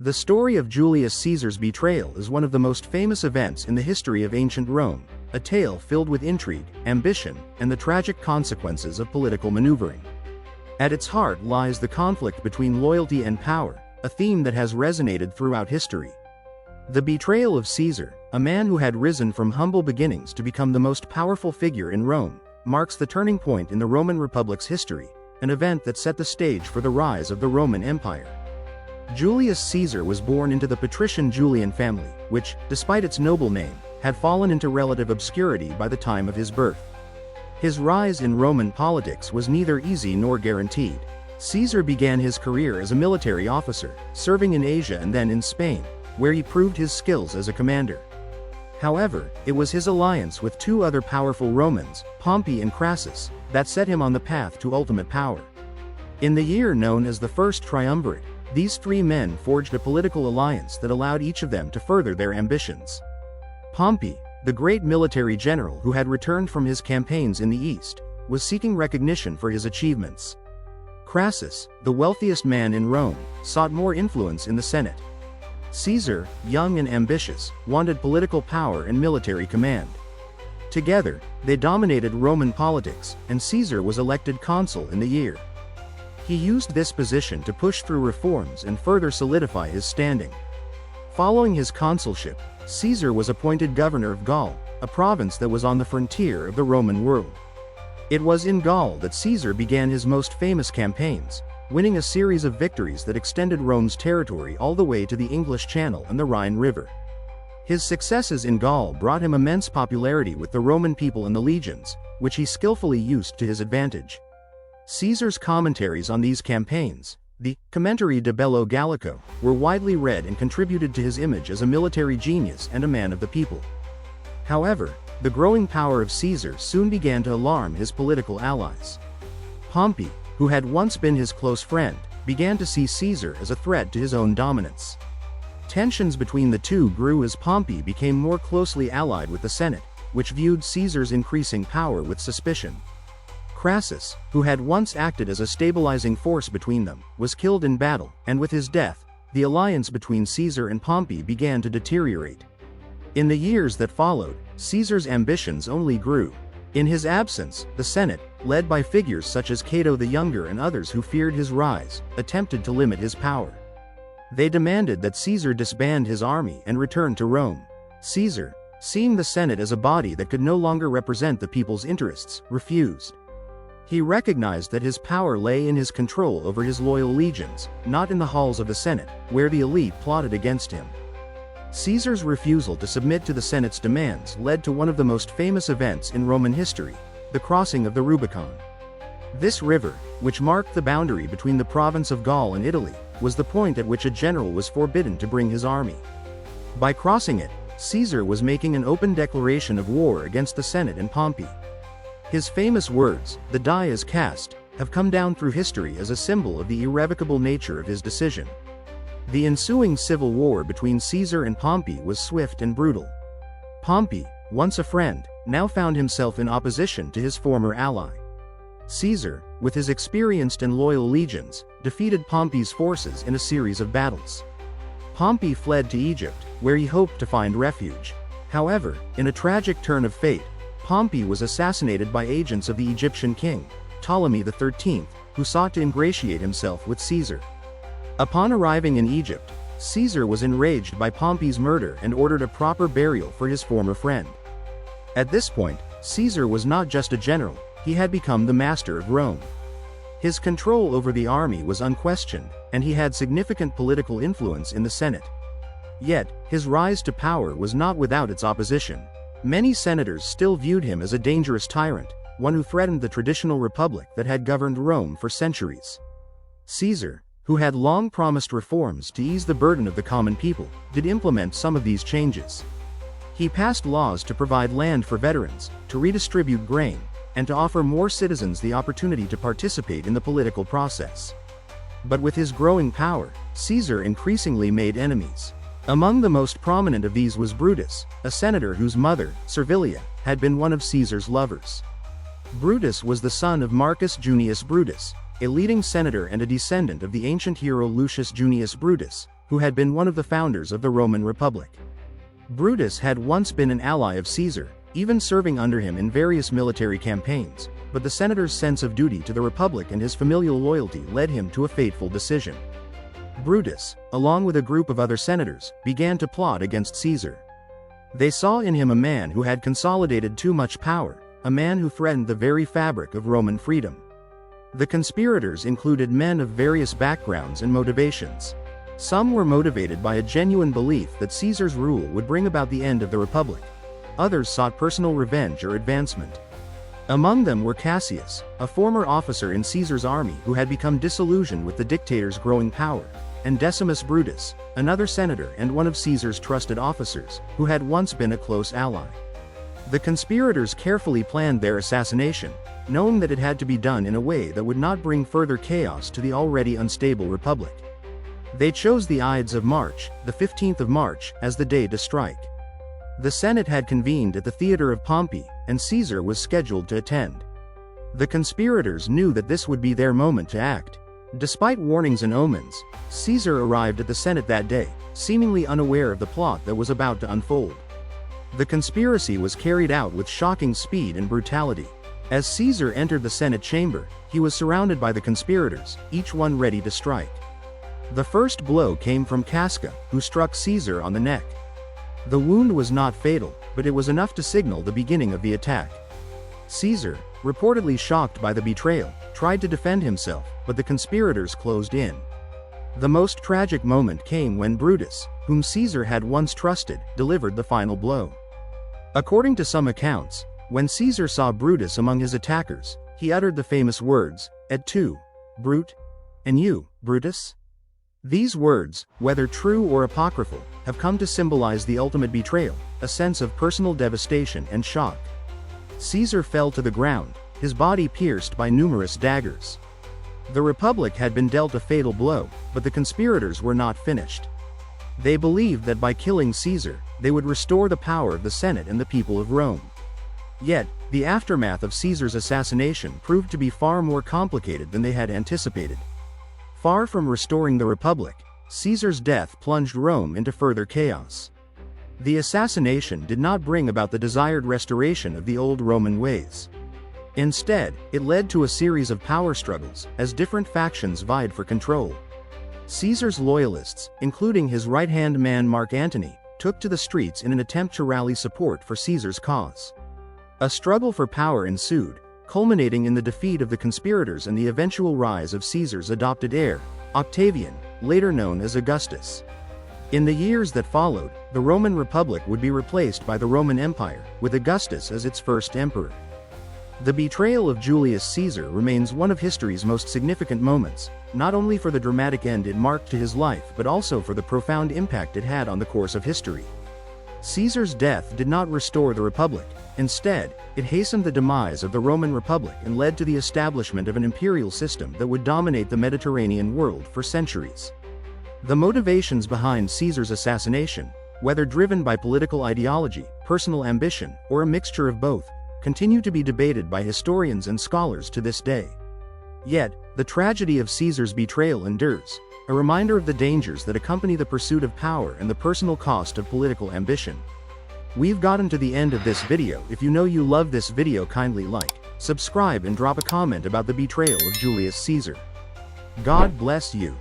The story of Julius Caesar's betrayal is one of the most famous events in the history of ancient Rome, a tale filled with intrigue, ambition, and the tragic consequences of political maneuvering. At its heart lies the conflict between loyalty and power, a theme that has resonated throughout history. The betrayal of Caesar, a man who had risen from humble beginnings to become the most powerful figure in Rome, marks the turning point in the Roman Republic's history, an event that set the stage for the rise of the Roman Empire. Julius Caesar was born into the patrician Julian family, which, despite its noble name, had fallen into relative obscurity by the time of his birth. His rise in Roman politics was neither easy nor guaranteed. Caesar began his career as a military officer, serving in Asia and then in Spain, where he proved his skills as a commander. However, it was his alliance with two other powerful Romans, Pompey and Crassus, that set him on the path to ultimate power. In the year known as the First Triumvirate, these three men forged a political alliance that allowed each of them to further their ambitions. Pompey, the great military general who had returned from his campaigns in the East, was seeking recognition for his achievements. Crassus, the wealthiest man in Rome, sought more influence in the Senate. Caesar, young and ambitious, wanted political power and military command. Together, they dominated Roman politics, and Caesar was elected consul in the year. He used this position to push through reforms and further solidify his standing. Following his consulship, Caesar was appointed governor of Gaul, a province that was on the frontier of the Roman world. It was in Gaul that Caesar began his most famous campaigns, winning a series of victories that extended Rome's territory all the way to the English Channel and the Rhine River. His successes in Gaul brought him immense popularity with the Roman people and the legions, which he skillfully used to his advantage. Caesar's commentaries on these campaigns, the Commentarii de Bello Gallico, were widely read and contributed to his image as a military genius and a man of the people. However, the growing power of Caesar soon began to alarm his political allies. Pompey, who had once been his close friend, began to see Caesar as a threat to his own dominance. Tensions between the two grew as Pompey became more closely allied with the Senate, which viewed Caesar's increasing power with suspicion. Crassus, who had once acted as a stabilizing force between them, was killed in battle, and with his death, the alliance between Caesar and Pompey began to deteriorate. In the years that followed, Caesar's ambitions only grew. In his absence, the Senate, led by figures such as Cato the Younger and others who feared his rise, attempted to limit his power. They demanded that Caesar disband his army and return to Rome. Caesar, seeing the Senate as a body that could no longer represent the people's interests, refused. He recognized that his power lay in his control over his loyal legions, not in the halls of the Senate, where the elite plotted against him. Caesar's refusal to submit to the Senate's demands led to one of the most famous events in Roman history, the crossing of the Rubicon. This river, which marked the boundary between the province of Gaul and Italy, was the point at which a general was forbidden to bring his army. By crossing it, Caesar was making an open declaration of war against the Senate and Pompey. His famous words, "The die is cast," have come down through history as a symbol of the irrevocable nature of his decision. The ensuing civil war between Caesar and Pompey was swift and brutal. Pompey, once a friend, now found himself in opposition to his former ally. Caesar, with his experienced and loyal legions, defeated Pompey's forces in a series of battles. Pompey fled to Egypt, where he hoped to find refuge. However, in a tragic turn of fate, Pompey was assassinated by agents of the Egyptian king, Ptolemy XIII, who sought to ingratiate himself with Caesar. Upon arriving in Egypt, Caesar was enraged by Pompey's murder and ordered a proper burial for his former friend. At this point, Caesar was not just a general, he had become the master of Rome. His control over the army was unquestioned, and he had significant political influence in the Senate. Yet, his rise to power was not without its opposition. Many senators still viewed him as a dangerous tyrant, one who threatened the traditional republic that had governed Rome for centuries. Caesar, who had long promised reforms to ease the burden of the common people, did implement some of these changes. He passed laws to provide land for veterans, to redistribute grain, and to offer more citizens the opportunity to participate in the political process. But with his growing power, Caesar increasingly made enemies. Among the most prominent of these was Brutus, a senator whose mother, Servilia, had been one of Caesar's lovers. Brutus was the son of Marcus Junius Brutus, a leading senator and a descendant of the ancient hero Lucius Junius Brutus, who had been one of the founders of the Roman Republic. Brutus had once been an ally of Caesar, even serving under him in various military campaigns, but the senator's sense of duty to the Republic and his familial loyalty led him to a fateful decision. Brutus, along with a group of other senators, began to plot against Caesar. They saw in him a man who had consolidated too much power, a man who threatened the very fabric of Roman freedom. The conspirators included men of various backgrounds and motivations. Some were motivated by a genuine belief that Caesar's rule would bring about the end of the Republic. Others sought personal revenge or advancement. Among them were Cassius, a former officer in Caesar's army who had become disillusioned with the dictator's growing power, and Decimus Brutus, another senator and one of Caesar's trusted officers, who had once been a close ally. The conspirators carefully planned their assassination, knowing that it had to be done in a way that would not bring further chaos to the already unstable Republic. They chose the Ides of March, the 15th of March, as the day to strike. The Senate had convened at the Theater of Pompey, and Caesar was scheduled to attend. The conspirators knew that this would be their moment to act. Despite warnings and omens, Caesar arrived at the Senate that day, seemingly unaware of the plot that was about to unfold. The conspiracy was carried out with shocking speed and brutality. As Caesar entered the Senate chamber, he was surrounded by the conspirators, each one ready to strike. The first blow came from Casca, who struck Caesar on the neck. The wound was not fatal, but it was enough to signal the beginning of the attack. Caesar, reportedly shocked by the betrayal, tried to defend himself, but the conspirators closed in. The most tragic moment came when Brutus, whom Caesar had once trusted, delivered the final blow. According to some accounts, when Caesar saw Brutus among his attackers, he uttered the famous words, "Et tu, Brute? And you, Brutus?" These words, whether true or apocryphal, have come to symbolize the ultimate betrayal, a sense of personal devastation and shock. Caesar fell to the ground, his body pierced by numerous daggers. The Republic had been dealt a fatal blow, but the conspirators were not finished. They believed that by killing Caesar, they would restore the power of the Senate and the people of Rome. Yet, the aftermath of Caesar's assassination proved to be far more complicated than they had anticipated. Far from restoring the Republic, Caesar's death plunged Rome into further chaos. The assassination did not bring about the desired restoration of the old Roman ways. Instead, it led to a series of power struggles, as different factions vied for control. Caesar's loyalists, including his right-hand man Mark Antony, took to the streets in an attempt to rally support for Caesar's cause. A struggle for power ensued, culminating in the defeat of the conspirators and the eventual rise of Caesar's adopted heir, Octavian, later known as Augustus. In the years that followed, the Roman Republic would be replaced by the Roman Empire, with Augustus as its first emperor. The betrayal of Julius Caesar remains one of history's most significant moments, not only for the dramatic end it marked to his life but also for the profound impact it had on the course of history. Caesar's death did not restore the Republic. Instead, it hastened the demise of the Roman Republic and led to the establishment of an imperial system that would dominate the Mediterranean world for centuries. The motivations behind Caesar's assassination, whether driven by political ideology, personal ambition, or a mixture of both, continue to be debated by historians and scholars to this day. Yet, the tragedy of Caesar's betrayal endures, a reminder of the dangers that accompany the pursuit of power and the personal cost of political ambition. We've gotten to the end of this video. If you know you love this video, kindly like, subscribe and drop a comment about the betrayal of Julius Caesar. God bless you.